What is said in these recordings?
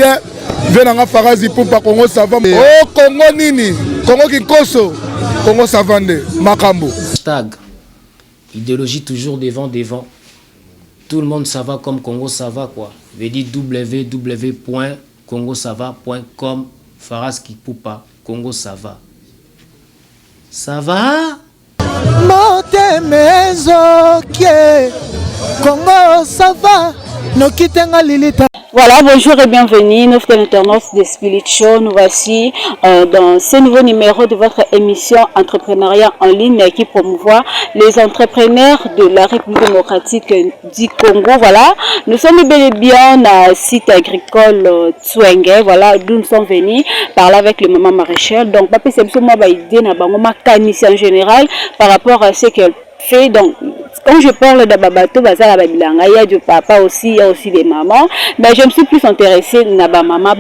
bien. Venanga Farazi Poupa Congo Sava. Oh Congo Nini, Congo Kinkoso, Congo Savande, Makambo. Hashtag, idéologie toujours devant. Tout le monde ça va comme Congo ça va quoi. Veut dire www.congosava.com. Farazi Poupa, Congo ça va. Ça va? Congo ça va. Voilà, bonjour et bienvenue, nous sommes internautes de Spirit Show. Nous voici dans ce nouveau numéro de votre émission Entrepreneuriat en ligne qui promouvoit les entrepreneurs de la République démocratique du Congo. Voilà, nous sommes bel et bien dans site agricole Tswenge. Voilà, d'où nous sommes venus parler avec le maman Maréchal. Donc, papa, c'est moi idée na bango makanisi en général par rapport à ce qu'elle fait. Donc, quand je parle de Babato, il y a du papa aussi, il y a aussi des mamans. Mais je me suis plus intéressée à ma maman,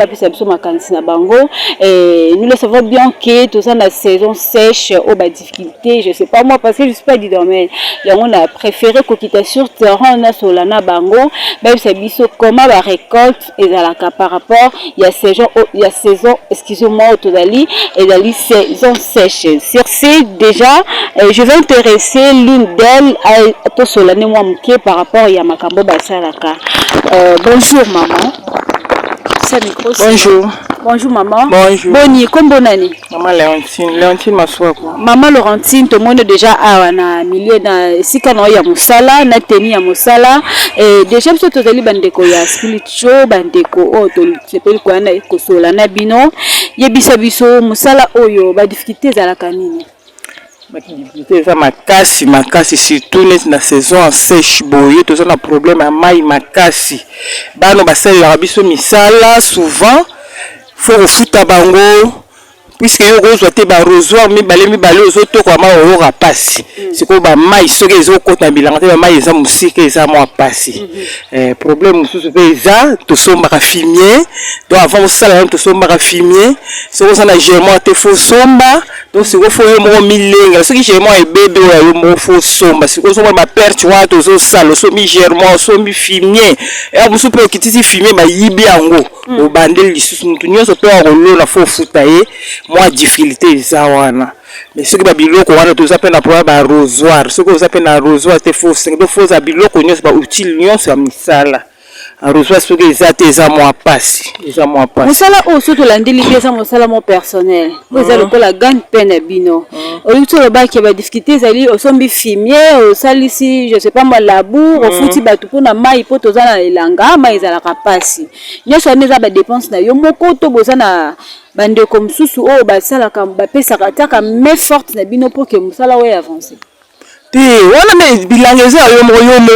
et nous le savons bien que tout ça, la saison sèche, aux difficultés, je ne sais pas moi, parce que je ne suis pas du domaine. On a préféré qu'on sur terrain, on a solana bango, même c'est biso comment la récolte et par rapport, il y a saison, excusez-moi, au Todali, et la saison sèche. Sur ce, déjà, je vais intéresser l'une d'elles à par rapport à Makambo Basalaka. Bonjour maman. Bonjour. Bonjour maman. Bonjour. Boni, comme bonani. Maman Léontine Massoua. Maman Laurentine, tout le monde déjà a un milieu dans Sikano ya Moussala, na teni ya Moussala. Et déjà parce que tu as bandeko ya Spirit Show, bandeko oh tu sais quoi na kosola na bino. Yebisa biso Moussala oyo ba difficulté za la kanini. Makasi surtout na saison sèche boye tous on a problème à maille makasi bano basala la biso misala souvent faut refuta bango puisque yo kozwa te ba rosoir mi balé ozoto kwa ma ora pasi siko ba maille soki ezokota bilanga te ba maille eza musike eza mo pasi problème mususu pe eza to somba fumier donc avant osala to somba fumier soko sana germent te fo somba donc siko fo yo mo milenga soki germent e bébé yo mo fo somba siko somba ba perche wa to zo sala so mi germent so mi fumier e mususu pe kitisi fumier ba yibi yango o bandeli lisusu mutu nyonso pe rolona fo futa ye moi difficulté zawana mais ce que babiloko wana to zape na problème ba rosoir ce que zape na rosoir te faux 5 de faux babiloko nyonso ba utile nyonso ya misala rosoir ce que ezate za moi passe musala o surtout landeli pesa musala mo personnel vous allez ko la gagne peine bino au lieu de ba ki ba difficulté zali au sombi fumier au salisi je sais pas moi labour au futi batu pona mai po to zana elanga mai za la kapasi nyonso neza ba dépense na yo moko to bozana bande comme susu o basala kam ba pesa kataka mais forte na bino pour que musala we avancer te wana me bilangeza yo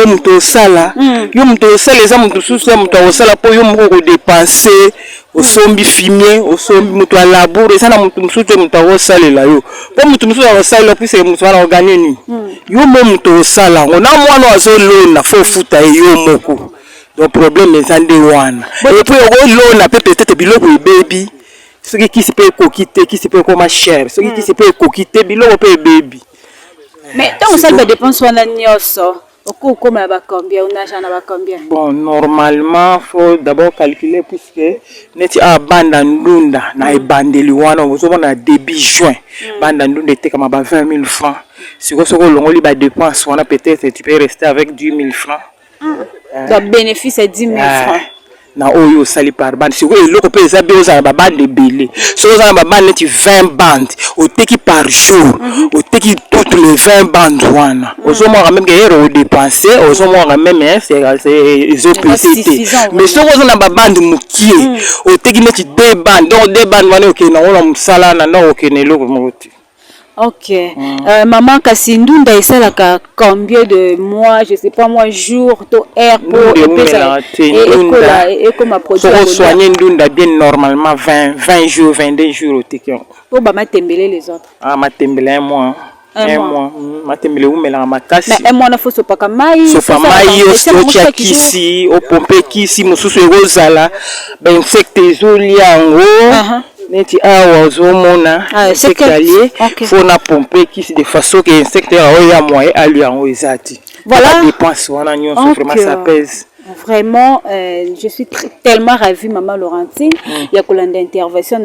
muto sala yo muto sala eza muto susu ya muto osala po yo moko ko dépenser au sombi fumier au sombi muto à labour eza na muto mususu muto osalela yo po muto mususu osala puis c'est muto wana gagner ni yo muto osala ona mwana azolona fo futa yo moko donc problème eza nde wana et puis olona peut-être biloko baby ce qui se peut coquiter qui se peut comme cher ce qui se peut coquiter biloko pe baby. Mais tant que ça va dépenser on a nyoso au comme ba combien on a jana ba combien bon normalement faut d'abord calculer puisque neti a banda ndunda na ebandeli wana ozomona début juin banda ndunda était comme ba 20 000 francs si vous longoli ba dépense wana peut-être tu peux rester avec 10 000 francs donc bénéfice est 10 000 francs na oyo sali par bande si vous eloko pe za beoza ba bande belé so za ba bande ti 20 bandes au teki par jour au teki toutes les 20 bandes wana ozo mo même guerre au dépenser ozo mo même c'est opécité mais so ozo na ba bande mukie au teki meti 2 bandes donc 2 bandes wana ok na ona musala na ok ne eloko moti. Ok. Maman Kassindunda et ça là combien de mois, je sais pas moi jours, to air pour et comme ma produit. Pour soigner Ndunda bien normalement 20 jours, 22 jours au tekion. Pour ba matembele les autres. Ah matembele un mois. Un mois. Matembele ou melanga makasi. Mais un mois na faut sopa kamai. Sopa mai au kisi, au pompe kisi mususu ezala ba insectes ezoliango. Neti awa ozomona insecte allié faut na pomper qui de façon que insecte ya moyen ali yango ezati voilà dépense wana nyonso vraiment ça pèse Vraiment, je suis tellement ravie, Maman Laurentine. Il y a l'intervention,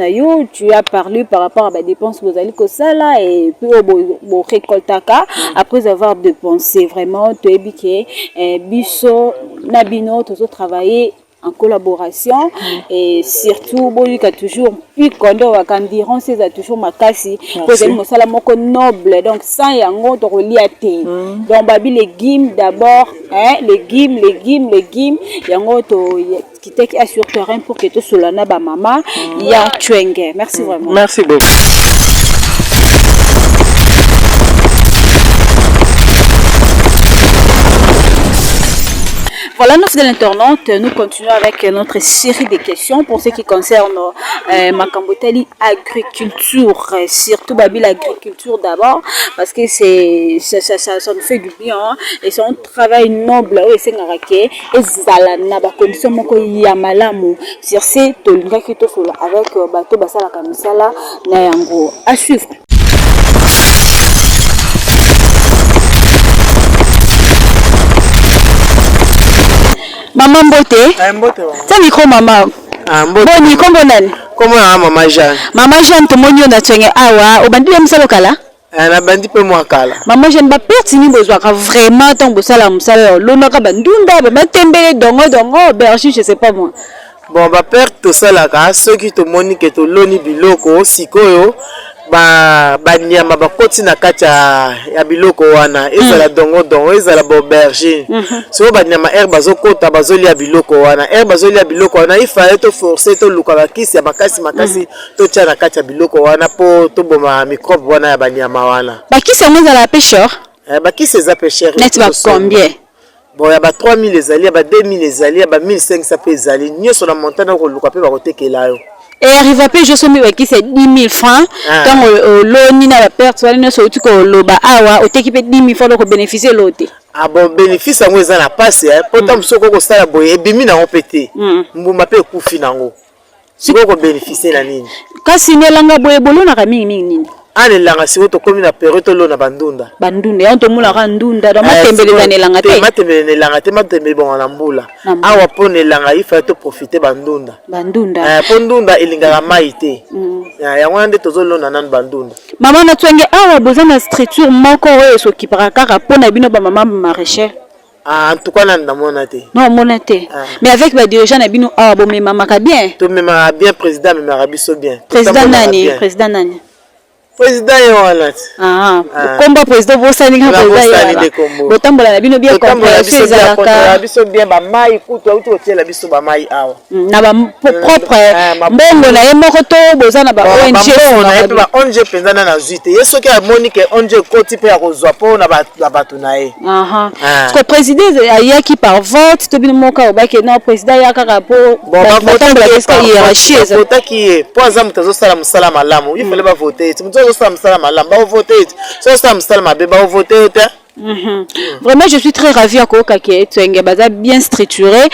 tu as parlé par rapport à la dépense vous allez que ça là et puis au récoltaka après avoir dépensé vraiment tu es biqué biso nabino tous travailler en collaboration et surtout bon il y a toujours puis quand on diront c'est toujours ma casse parce que ça la moko noble donc sans yango to reliaté donc babi légumes d'abord hein légumes yango to qui t'est sur terrain pour que tout cela na ba maman il y a tuenge merci vraiment merci beaucoup. Voilà, nos fidèles internautes, nous continuons avec notre série de questions pour ce qui concerne Makambotali agriculture, surtout Babi l'agriculture d'abord, parce que ça nous fait du bien hein, et c'est un travail noble et c'est ngaraké et zalana ba condition moko ya malamu sur ces tolinga qui to solo avec bato basala kamisala na yango à suivre. Maman Mbote. Mbote. Ça micro maman. Mbote. Boni kombo nani? Comment maman Jeanne? Maman Jeanne to monyo na tsenge awa, obandi ya musalo kala? Na bandi pe mo kala. Maman Jeanne ba pertini bozwaka vraiment tant bosala musala lonaka bandunda ba tembele dongo berger je sais pas moi. Bon ba perte to sala ka soki to moni ke to loni biloko sikoyo ba nyama ba koti na kati ya biloko wana ezala dongo ezala bo berger so ba nyama herbe zo kota bazoli ya biloko wana herbe bazoli ya biloko wana il fallait to forcer to luka ba kisi ya makasi to tia na kati ya biloko wana po to boma microbe wana ya ba nyama wana ba kisi yango ezala pêcheur ba kisi eza pêcheur net ba combien bon ya ba 3000 ezali ya ba 2000 ezali ya ba 1500 pe ezali nyoso na montagne ko luka pe ba kotekela yo. Et arrive à payer je suis qui c'est 10 000 francs quand l'oni na la perte soit ne soit tu ko loba awa o t'équipe 10 000 francs pour bénéficier l'autre. Ah bon bénéfice en eza na passe hein pourtant soko ko sala boye ebimi na opété mbuma pe kufi nango soko ko bénéficier na nini kasi ne langa boye bolo na mingi nini ane langa siko to komi na période to lona bandunda ya to mula ka ndunda da matembele na langa te matembele na langa te matembele bon na mbula awa pone langa il faut to profiter bandunda pondunda elinga mai te ya wande to zolona nan bandunda maman na twenge awa bozana structure moko oyo so kipaka kaka pona bino ba maman maraîcher. En tout cas, non, monaté. Mais avec les dirigeants, nous avons bon, maman bien. Tout même bien, président, mais Arabiso bien. Président Nani, président Nani. Président Yohanat. Combat président Bossani, président. Botambola na bino bien compréhension ezalaka. Biso bien ba mai kuto uto tiela biso ba mai awa. Na ba propre mbongo na ye moko to bozana ba ONG na ba ONG penza na zite. Yeso ke amoni ke ONG koti pe ya kozwa po na ba batu na ye. Parce que président ayaki par vote to bino moka obaki na président yakaka po botambola eska hiérarchie eza. Vote ki po azamu tazo sala musala malamu. Il fallait ba voter. Vraiment, je suis très ravie à Kokake, tu es bien structuré.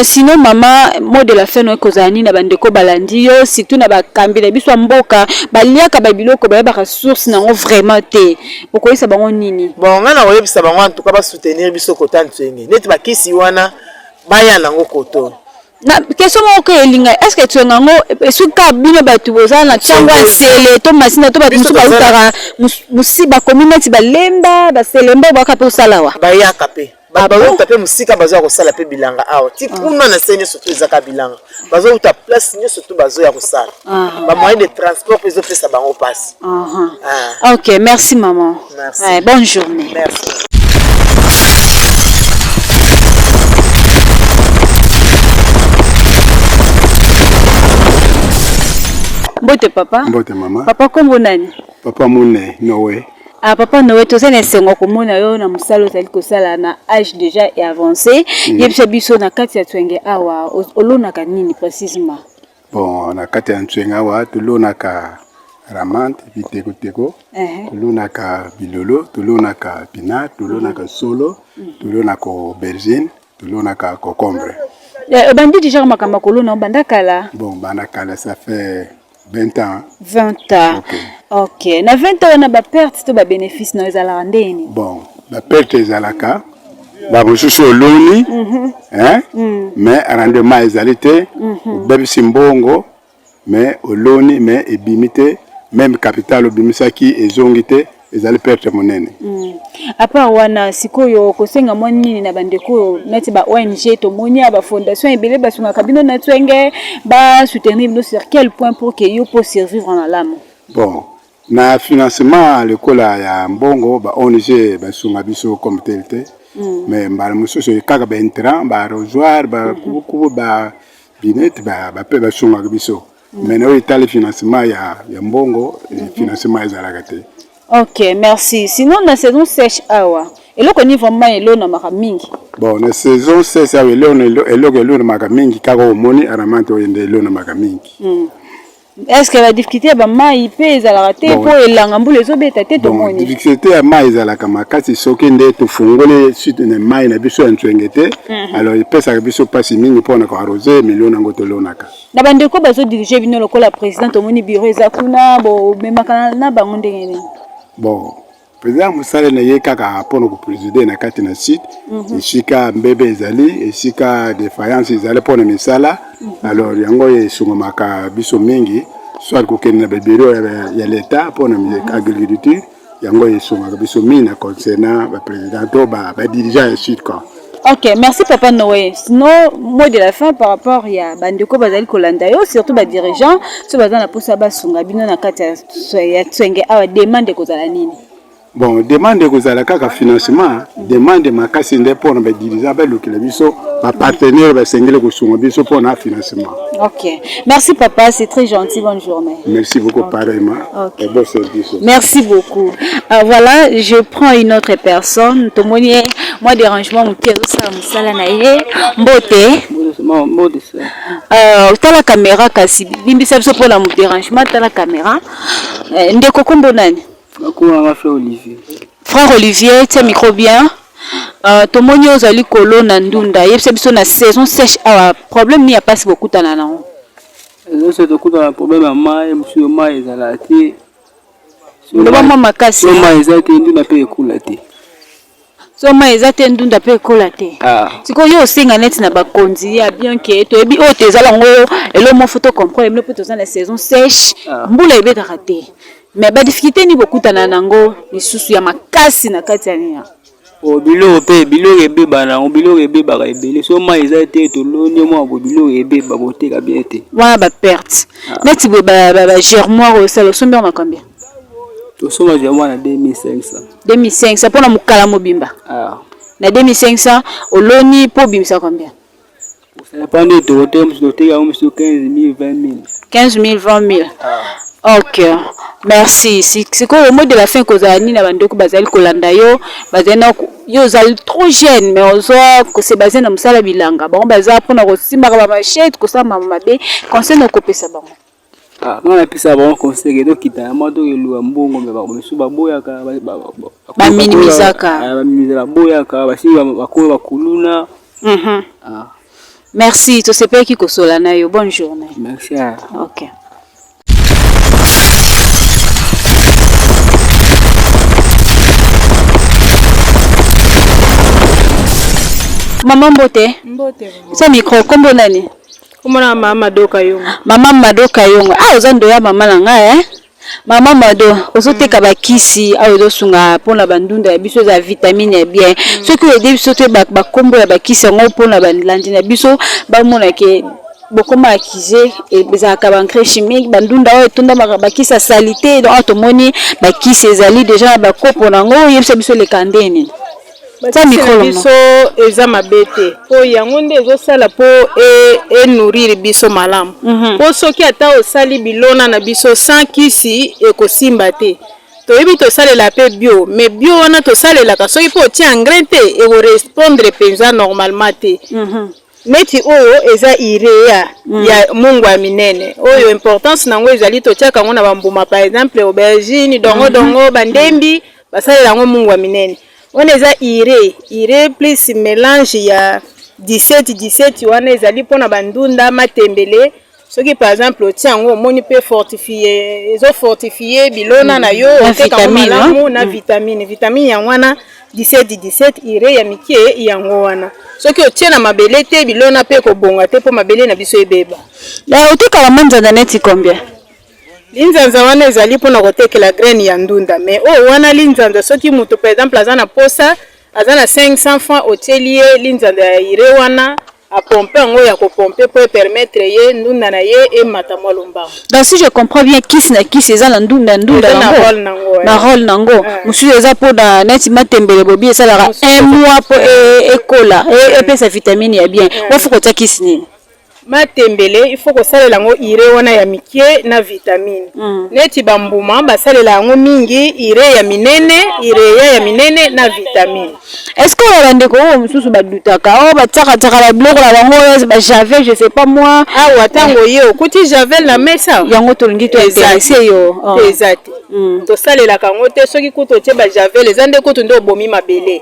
Sinon, maman, mot de la fin, nous kozani na bandeko balandi yo, surtout na ba kambi na biso mboka, baliaka babilo ko ba ressources na vraiment te. Pourquoi ça bango nini? Bon, ngana oyebi sa bango en tout cas ba soutenir biso kota ntwenge. Net ba kisi wana baya nango koto. Na question moko elinga est-ce que tu ngango esuka bino batu bozala tangwa sele to masina to batu musu bautara musiba community balemba baselemba baka pe osalawa baya kape bazo tape musika bazo ko sala pe bilanga awa ti kuna na sene surtout ezaka bilanga bazo uta place nyo surtout bazo ya ko sala ba moyen de transport peso pesa bango passe. OK, merci maman. Merci. Bonne journée. Merci. Mbote papa. Mbote mama. Papa kombo nani? Papa Mune Noé. Papa Noé to sene sengo komona yo na musalo tali ko sala na âge déjà et avancé. Yebisa biso na kati ya twenge awa olonaka nini précisément? Bon, na kati ya twenge awa tulonaka ramante biteko tulonaka bilolo, tulonaka pinat, tulonaka solo, tulonaka aubergine, tulonaka concombre. Bandi déjà makamba kolona banda kala. Bon, banda kala ça fait 20 ans. 20 ans. OK. Na 20 ans on a ba perte to ba bénéfice na ezala ndeni. Bon, la perte ezalaka ba mosusu oloni mais rendement ezali te obebisi mbongo mais oloni mais ebimi te même capital obimisaki ezongi te ezali perte monene. À part wana sikoyo kosenga mwa nini na bandeko neti ba ONG tomoni ba fondation ebele basunga kabino na twenge ba soutenir bino sur quel point pour que yo pour survivre en l'âme. Bon, na financement lekola ya mbongo ba ONG basunga biso comme tel te mais mbala mosusu kaka ba entrant ba rejoindre ba kubu ba binet ba pe basunga biso mais no etale financement ya mbongo financement ezalaka te. Ok, merci. Sinon, la saison sèche, et là, on y va vraiment na makamingi. Bon, la saison sèche, et là, on na makamingi, car on moni aramante o yende na makamingi. Est-ce que la difficulté est maï pèse à la raté pour les langambu les obétés tout le monde? Difficulté à maïs à la kamakati, sokende to fungole suite ne maï na biso entwengete. Alors il pèse à biso pas si mini pour na arroser million ngotelo naka. Na bande ko bazo diriger bino lokola président tomoni bureau ezakuna bo memaka na bango ndengene. Bon, président Moussale na ye kaka pono ko présider na kati na site, esika mbebe ezali, esika défaillance ezali pono misala. Alors yango ye sungomaka biso mingi, soit ko kenna be bureau ya l'état pono agriculture, yango ye sungomaka biso mingi na concernant ba président to ba dirigeant ya site quoi. Ok, merci Papa Noé. Sinon, mot de la fin par rapport à Bandeko Bazali Kolandayo, surtout les dirigeants, ce bazan la posa basunga bino na kati ya tsenge awa demande kozala nini. Bon, demande kozala kaka financement, demande makasi nde pour ba dirigeants ba lokela biso, ba partenaire ba sengele kosunga biso pour na financement. Ok. Merci Papa, c'est très gentil, bonne journée. Merci beaucoup pareillement. Okay. Et bon service. Merci beaucoup. Voilà, je prends une autre personne. Tomoni, moi dérangement mon pied ça musala na ye mbote. T'as la caméra kasi bimbisa biso pour la dérangement t'as la caméra. Ndeko kombo nani? Frère Olivier. Frère Olivier, tiens micro bien. Tomoni ozali kolo na ndunda. Yebisa biso na saison sèche awa problème ni a pas beaucoup tanana. C'est un problème à maille, monsieur maille ezalati. Ndoma makasi. Maille ezalati ndunda pe ekulati. Soma ezate ndunda pe kolate. Siko yo singa net na bakonzi ya bien que to ebi o tezala ngo elo mo photo comprendre le poto na saison sèche mbula ebeta raté. Mais ba difficulté ni beaucoup tananango lisusu ya makasi na kati ya nia. O bilo pe bilo ebe bana o bilo ebe ba ebele soma ezate to loni mo ko bilo ebe ba boteka bien te. Wana ba perte. Neti ba germoire au salo sombe on a combien? To soma germoire na 2500. 2500 pour na mukala mobimba. Na 2500 oloni po bimisa combien? Ça dépend de ton thème, sur 15 000, 20 000. 15 000, 20 000. Ok, merci. C'est quoi le mot de la fin que vous avez dit, que Bazali Kolandayo, yo zal trop jeune, mais on voit que c'est basé dans le salon bilanga. Bon, bazar pour nous aussi, ma machette, que ça m'a mabé, conseil de couper ça bon. Non, et puis ça va conseiller donc quitter un modo et le mbongo mais ba musu ba boyaka ba minimizaka ba minimizaka boyaka ba si ba ko ba kuluna. Merci, to sepe ki kosola na yo. Bonne journée. Merci. OK. Maman Mbote. Mbote. Ça micro kombo nani? Komona mama Madoka Yongo. Mama Madoka Yongo. Ozando ya mama nanga Mama Mado, osoteka bakisi ayo sunga pona bandunda ya biso za vitamine ya bien. Ce que les bisote ba kombo ya bakisi ngo pona bandlandi na biso ba mona ke bokoma akize et bezaka bancre chimique bandunda oyo tonda bakisa salité donc automoni bakisi ezali déjà ba kopo nango yebisa biso le kandeni. Ça micro biso eza mabete po yango nde ezosala po nourrir biso malamu po soki ata osali bilona na biso sans kisi ekosimba te toyebi tosalela pe bio mais bio wana tosalelaka soki po otia engrais te ekorespondre penza normalement te neti oyo eza irea ya mungu ya minene oyo importance nango ezali totiaka yango na bambuma par exemple aubergine dongo bandembi basalela yango mungu ya minene. On est à iré plus mélange il y a 17 wana ezali pona bandunda matembele soki par exemple otiango moni pe fortifier bilona na yo oteka malamu na vitamine ya wana 17 ire ya mikie yango wana soki otie na mabele te bilona pe kobonga te po mabele na biso ebeba la otekala manzanza neti combien linzanza wana ezali mpona kotekela graine ya ndunda mais oyo wana linzanza soki moto par exemple aza na posa aza na 500 francs otieli ye linzanza ya ire wana apompe yango ya kopompe po permettre ye ndunda na ye emata mwa lombango. Donc si je comprends bien kisi na kisi eza na ndunda na rôle nango mosusu eza mpona neti matembele bobi esalaka 1 mois po ekola epesa vitamine ya bien ofu kotia kisi nini matembele il faut kosalela yango ire wana ya mikie na vitamine neti bambuma basalela yango mingi ire ya minene ya minene na vitamine. Est-ce que bandeko oyo mosusu badutaka oyo batiaka la biloko na bango ba javel je sais pas moi awa ntango ye okuti javel na mesa yango tolingi to intéressé yo ezati tosalelaka yango te soki kutu otie ba javel eza nde kutu nde obomi mabele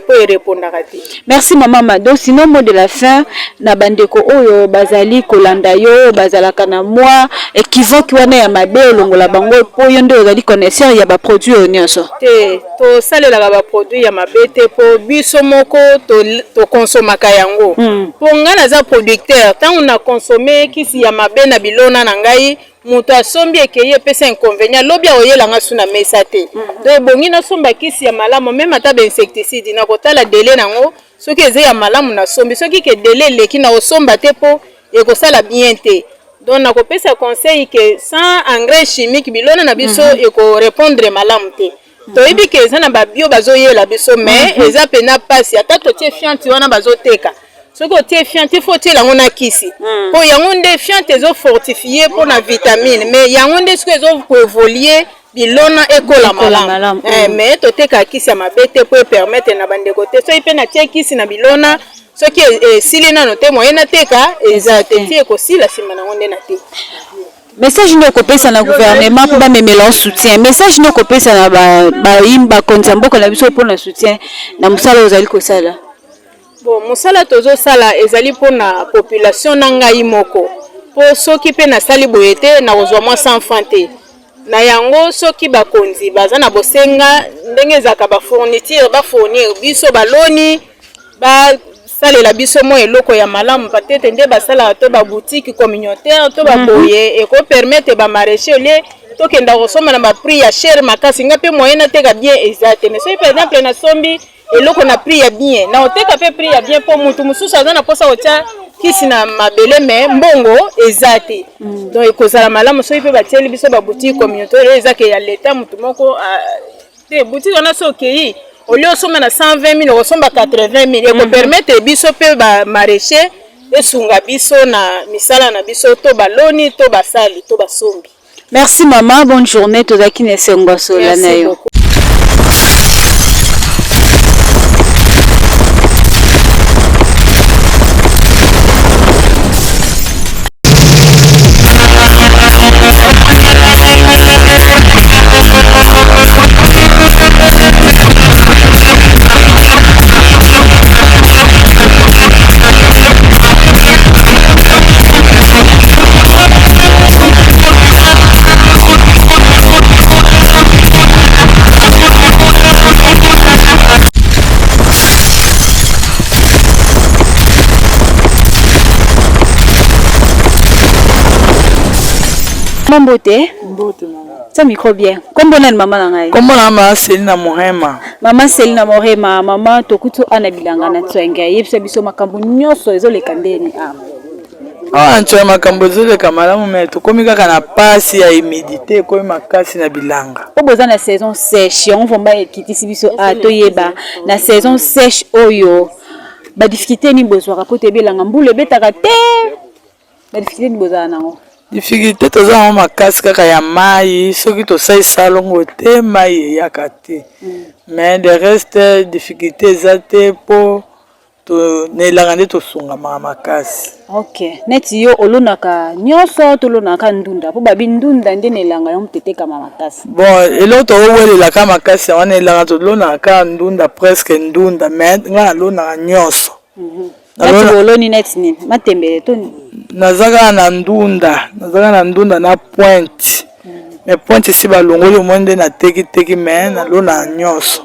po erepondaka te. Merci maman Mado. Sinon mot de la fin na bandeko oyo bazali kolanda yo bazalaka na moi équivoque wana ya mabe olongola bango po yo nde ozali connaisseur ya ba produit nyonso te tosalelaka ba produit ya mabe te po biso moko to konsomaka yango po nga naza producteur ntango na konsome kisi ya mabe na bilona na ngai moto asombi ekeye epesa inconvénient lobi aoyelanga su na mesa te to ebongi nasomba kisi ya malamu meme ata bainsecticide na kotala dele nango soki eza ya malamu nasombi soki ke dele eleki na osomba te po ekosala bien te donc nakopesa conseil ke sans engrais chimique bilona na biso ekorépondre malamu te toyebi ke eza na babio bazoyela biso mais eza pena pasi ata totie fianti wana bazoteka soki otie fiante faut otiela yango na kisi po yango nde fiante ezofortifie mpo na vitamine mais yango nde soki ezokoevolie bilona ekola malamu mais toteka kisi ya mabe te po epermettre na bandeko te soki mpe natie kisi na bilona soki esili nano te moye nateka eza te ti ekosila nsima nango nde na te. Message nous kopesa na gouvernement pour bamemela soutien message nous kopesa na baimba konza mboka na biso pour na soutien na musala ozali kosala. Bon musala tozosala ezali mpona population na ngai moko po soki mpe nasali boye te na kozwa mwa sans franc te na yango soki bakonzi baza na bosenga ndenge ezalaka bafourniture bafournir biso baloni basalela biso mwa eloko ya malamu patete nde basalaka to baboutique communautaire to baboye ekopermettre bamaraîcher olie tokenda kosomba na baprix ya chere makasi nga mpe moyen nateka bien eza te mais soki par exemple nasombi eloko na prix ya bien na oteka pe prix ya bien po mutu mususu aza na posa kotia kisi na mabele me mbongo eza te donc ekozala malamu soki mpe batieli biso baboutique communautaire eza ke ya leta mutu moko te boutique wana so okei olie osomba na 120 000 okosomba 80 000 ekopermettre biso mpe bamaraîcher esunga biso na misala na biso to baloni to basali to basombi. Merci maman, bonne journée tozaki na esengo sola na yo. Mbote mama. Ça micro bien. Comment on maman na ngai? Comment maman Selina Mohema? Maman Selina Mohema, maman tokutu ana bilanga na twenga. Yebisa biso makambo nyonso ezoleka ndeni Ah, ntwe makambo ezoleka malamu mais tokomi kaka na pasi ya humidité ko makasi na bilanga. Oboza na saison sèche, on vomba ekitisi biso toyeba na saison sèche oyo. Ba difficulté ni bozwaka po tebelanga mbule betaka te. Ba difficulté ni bozana nango. Difficulté toza makasi kaka ya mai soki tosai salongo te mai yaka te mais de reste difficulté eza te po to nelanga nde tosunga makasi. OK neti yo olonaka nyonso tolonaka ndunda po babi ndunda nde nelanga yo mteteka makasi. Bon elo to welelaka makasi wana elanga tolonaka ndunda presque ndunda mais nga nalonaka nyonso. Nati oloni neti nini matembele toni nazaka na ndunda na pointe mais pointe si balongoli monde na teki mais nalona nyonso.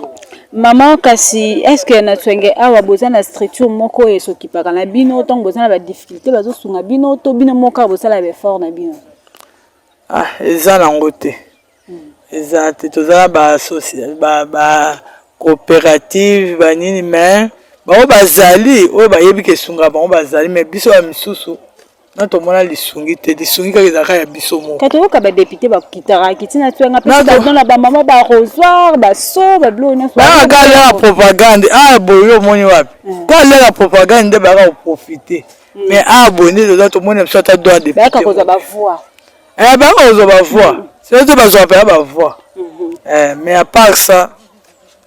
Maman kasi est-ce que na twenge awa boza na structure moko esokipaka na bino tant boza na ba difficulté bazosunga bino to bino moko bozala ba effort na bino? Ah, eza nango te. Eza te tozala ba coopérative ba nini mais bango bazali oyo bayebi kesunga bango bazali mais biso ya misusu na tomona lisungi te lisungi kaka ezalaka ya biso moko. Kato yoka ba député bakitaka kitina twenga pe bazona ba mama ba rosoir ba so ba blo nyonso. Ba kala propagande boyo moni wapi. Kala la propagande ba profiter. Mais bonne de tout monde soit à droit de. Ba ka koza ba voix. Ba koza ba voix. C'est tout ba zoa ba voix. Mais à part ça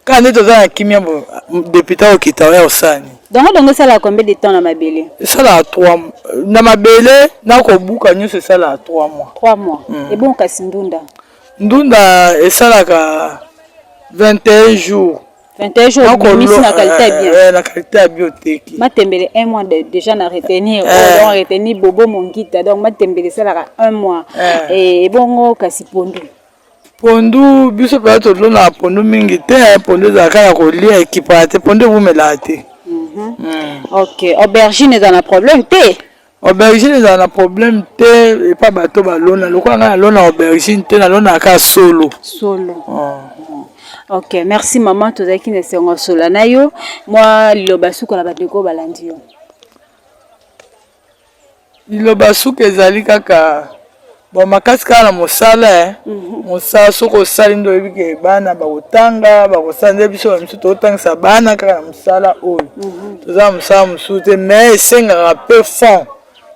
quand on est dans un kimia député au Kitaya au Sani. Donc ça là combien de temps na mabele? Ça là 3 mois. Na mabele na ko buka nyo c'est ça là 3 mois. 3 mois. Et bon kasi ndunda. Ndunda et ça là ka 21 jours. 21 jours de na qualité bien. La qualité biotech. Matembele 1 mois déjà na retenir. On retenir bobo mongita donc matembele ça là 1 mois. Et bon kasi pondu. Pondu biso pa to na pondu mingi te pondu za kaya ko lia équipate pondu vumela te. OK, aubergine est un problème te. Aubergine est un problème te et pas bateau balona lokwa nga lona aubergine te na lona ka solo. Solo. OK, merci maman tozaki ne sengo sola na yo. Moi lobasuko la bateko balandi yo. Lobasuko ezali kaka bon makasi kala mosala mosala soko sali ndo ebike bana ba otanga ba kosande biso biso to otangisa bana kaka mosala oyo toza mosala mosute mais esenga peu fond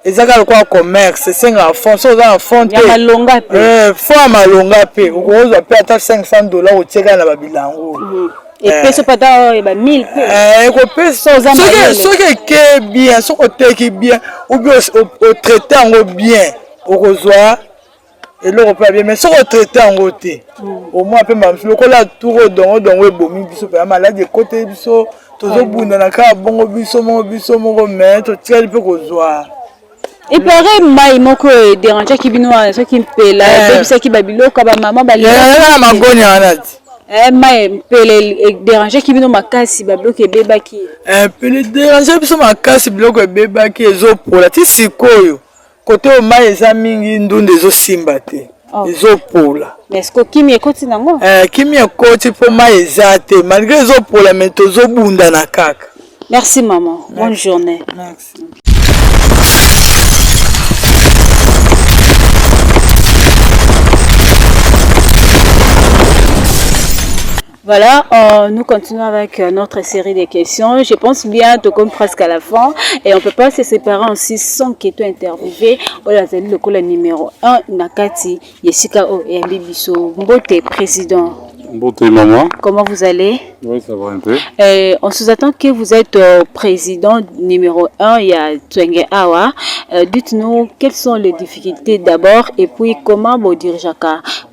ezaka kwa commerce esenga fond so za fond ya malonga pe fond malonga pe okozwa pe ata $500 otieka na babilango et peso pata ba 1000 pe ko peso soki ke bien soko teki bien ou bien au traiter en bien okozwa eloko pa bien mais soko traiter en te au moins pe mamsu lokola tour dongo ebomi biso pe malade côté biso tozobunda na ka bongo biso moko mais to tiali pe kozwa. Et pareil mai moko déranger ki bino so ki mpela bebisa ki babiloko ba mama ba na magoni anati mai pele déranger ki bino makasi ba bloke ebebaki pele déranger biso makasi biloko ebebaki ezopola ti sikoyo côté o mai eza mingi ndunde ezosimba te ezopola. Mais est-ce que kimi ekoti nango kimi ekoti po mai eza te malgré ezopola mais tozobunda na kaka. Merci maman. Bonne journée. Merci. Voilà, nous continuons avec notre série de questions. Je pense bien, tout comme presque à la fin. Et on ne peut pas se séparer aussi sans que tu interviewé. Le numéro 1, Nakati, Yessika O et Mbibiso. Mbote, président. Mbote, maman. Comment vous allez? Oui, ça va un peu. On sous-attend que vous êtes président numéro 1, il y a Twenge Awa. Dites-nous quelles sont les difficultés d'abord et puis comment vous dirigez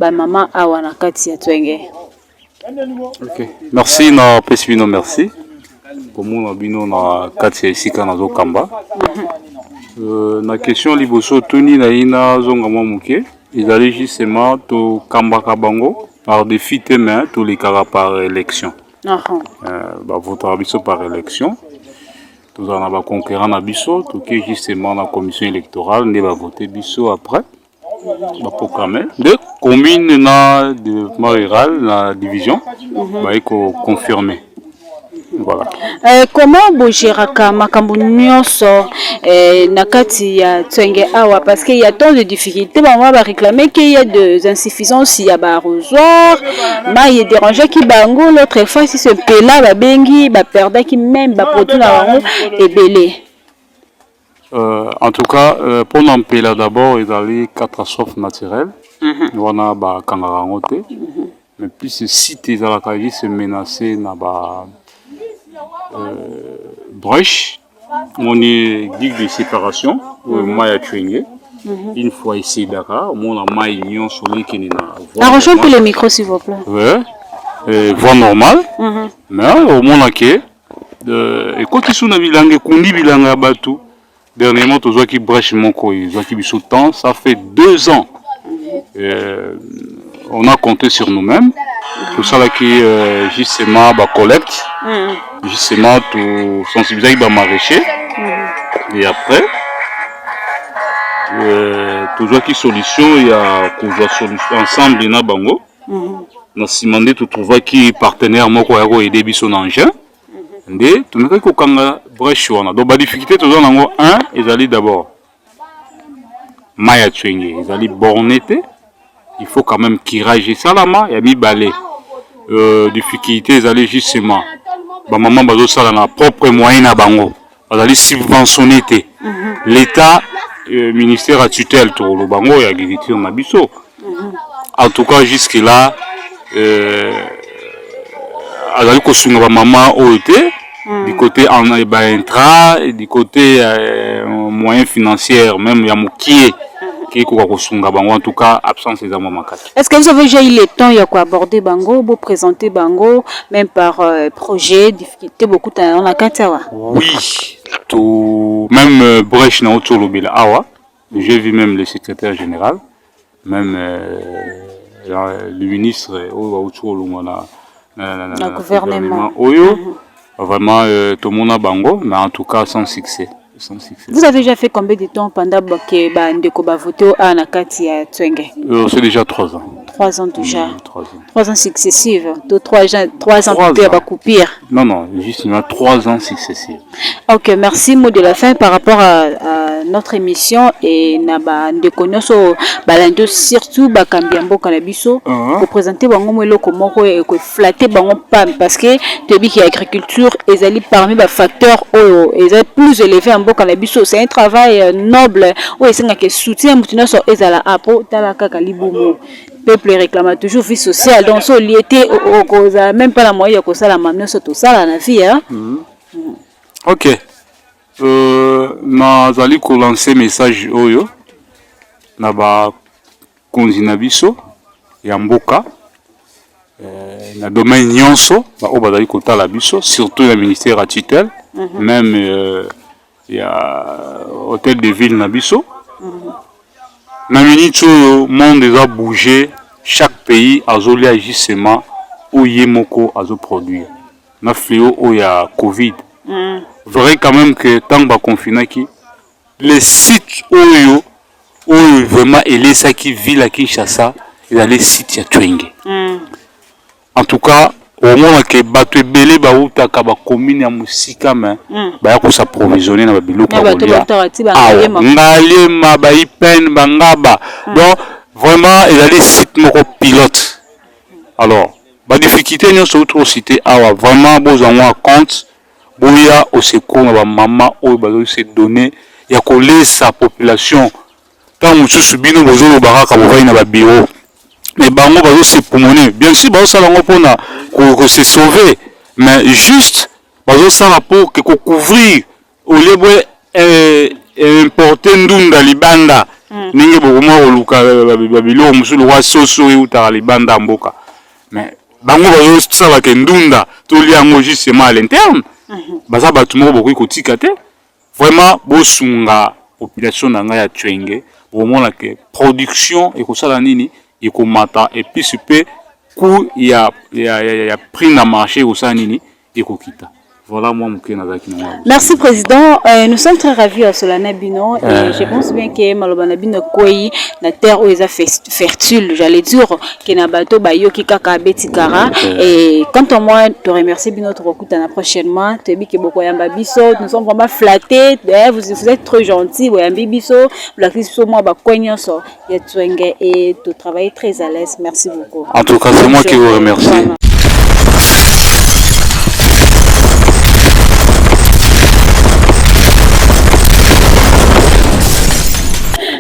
maman Awa Nakati à Twenge. Ok, merci na pesibino merci komona bino na kati ya esika na zokamba na question liboso toni na ina zonga mwa moke ezali justement to kambaka bango par défi te mais to lekaka par élection bavotaka biso par élection tozala na baconquérant na biso toke justement na commission électorale nde bavote biso après proclamé de commune na développement rural la division confirmé. Voilà. Comment vous gérez makambo nyonso nakati ya Twenge Awa parce qu'il y a tant de difficultés on va réclamer qu'il y a des insuffisances il y a ba arrosoir mais il dérangeait qui bango l'autre fois si ce pela ba bengi ba perda qui même ba produit na bango ebele. En tout cas, pour l'empêler d'abord, il y a les catastrophes naturelles. On a des kangarangote. Mais puis ce site, il y a se menacé dans brèche. On est digue de séparation. On a tué. Une fois ici, Dakar, on a maille union sur les qui n'est pas. Arrangez un peu le micro, s'il vous plaît. Oui. Voie normale. Mais au moins, et quand ils sont dans la bilangue, qu'on dit bilangue à Batou. Dernièrement, tu vois qui brèche mon coin, tu vois qui temps, ça fait 2 ans. on a compté sur nous-mêmes. Tout ça là qui justement collecte, justement tout sensibiliser les maraîchers. Et après, toujours qui solution, il y a plusieurs solutions ensemble na bango. On s'est demandé de trouver qui partenaire moi quoi aider biso engin. Ndé tout le monde qui kanga brèche wana. Donc la difficulté toujours nango un, ils allaient d'abord maya tchenge, ils allaient borneté. Il faut quand même kirage salama, il y a mis balai. Difficulté, ils allaient justement. Bah maman bazo sala na propre moyen na bango. Ils allaient subventionner. L'État, ministère à tutelle tout le bango et agriculture na biso. En tout cas jusque là, allaient kosunga ba maman OET du côté en intra et du côté moyen financier même ya mokié. En tout cas, absence des amants. Est-ce que vous avez déjà eu le temps de aborder Bango, de présenter Bango, même par projet, difficulté, beaucoup dans la Katawa? Oui, tout, même Brèche na Otsolobela Awa, j'ai vu même le secrétaire général, même le ministre le gouvernement. Vraiment, tout le monde a Bango, mais en tout cas sans succès. Vous avez déjà fait combien de temps pendant que Bandeko va voter à Nakati à Tswenge? C'est déjà 3 ans. 3 ans déjà. 3 ans successifs. 3 ans pour coupir. Non, juste 3 ans successifs. Ok, merci. Mot de la fin par rapport à notre émission et Bandeko Nyoso Balando surtout Bakambiambo Kalabiso pour présenter Bango Mwelo comment flatter Bango Pam parce que tu dis qu'il y a agriculture et ça parmi les facteurs et plus élevés en Boka-Labiso. C'est un travail noble où il y a un soutien sur Ezala Apo, Talaka Kaliboumou. Le peuple réclame toujours vie sociale. Donc, ça, il était même pas la moyenne que ça, la maman, c'est tout ça, la vie. Ok. Nous allons lancer un message Oyo. Nous allons Konzinabiso, Yamboka. Dans le domaine Nyonso, surtout le ministère à tutelle, même il y a hôtel de ville Nabiso. Dans le monde a bougé, chaque pays a justement où il y a produire. Dans le fléau où il y a Covid. Vrai quand même que tant que confiné les sites où vraiment il est ça qui vit à Kinshasa, il y a les sites à Twenge. En tout cas, au moins que bateau belé ba utaka ba commune ya musika mais ba ko s'approvisionner na biloko kolia. Ngalema ba ipen bangaba. Donc vraiment il y a des sites moko pilote. Alors, ba difficulté nous sur autre cité awa vraiment besoin compte boya au secours ba maman o ba se donner ya ko laisser sa population tant mususu bino bozolo baraka bo na ba bureau. Mais bango bazo se pulmoner bien sûr bazo sala ngopona ko se sauver mais juste bazo sala pour que ko couvrir au lieu importer ndunda libanda ninge bokoma oluka babilo musulu wa soso e uta libanda mboka mais bango bazo sala ke ndunda to liango justement à l'interne baza batu moko bokoki kotika te vraiment bosunga population na nga ya Twenge au moins que production et ko sala nini et puis super coup il y a pris dans marché au sanini et kokita. Voilà moi merci président, nous sommes très ravis à Solana Bino et je pense bien que Malobana Bino Koi la terre où ils a fertile, j'allais dire que na bateau bayo ki kaka betikara et quant à moi te remercie Bino te recoute prochainement te bi que beaucoup yamba biso nous sommes vraiment flattés vous êtes trop gentil yamba biso la crise moi ba koignon so ya Twenge et tu travailles très à l'aise, merci beaucoup. En tout cas c'est moi qui vous remercie.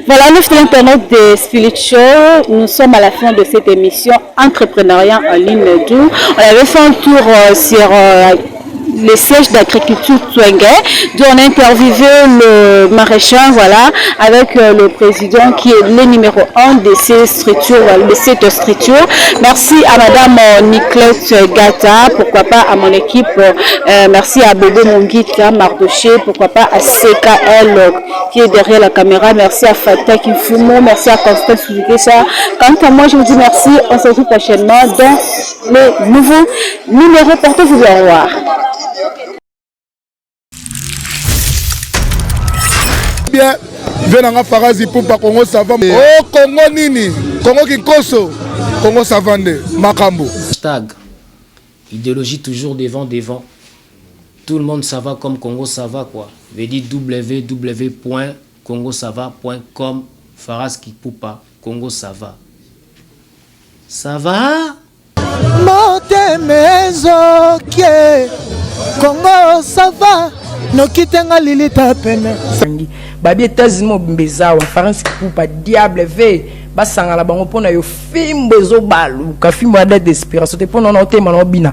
Voilà, nous sommes l'internaute de Spirit Show. Nous sommes à la fin de cette émission Entrepreneuriat en ligne d'où on avait fait un tour sur le siège d'agriculture Twenge, dont on a interviewé le maréchal, voilà, avec le président qui est le numéro 1 de ces structures, de cette structure. Merci à madame Niclette Gata, pourquoi pas à mon équipe, merci à Bobo Mongita, Mardoché, pourquoi pas à CKL qui est derrière la caméra, merci à Fatah Kifumo, merci à Constance Souzikesha. Quant à moi, je vous dis merci, on se retrouve prochainement dans le nouveau numéro. Portez-vous bien, au revoir. Bien, venanga Farazi Poupa Congo Savant. Oh Congo nini, Congo Kinkoso, Congo Savande, Makambo. Hashtag, idéologie toujours devant. Tout le monde ça va comme Congo ça va quoi. Veut dire www.congosava.com. Faraz Kipoupa, Congo ça va. Ça va? Motemezokie Congo ça va nokitenga lilita pene babi États-Unis mbeza wa France Kipoupa diable ve basanga la bango pona yo fimbo ezobaluka fimbo ya d'espérance te pona na otema na obina.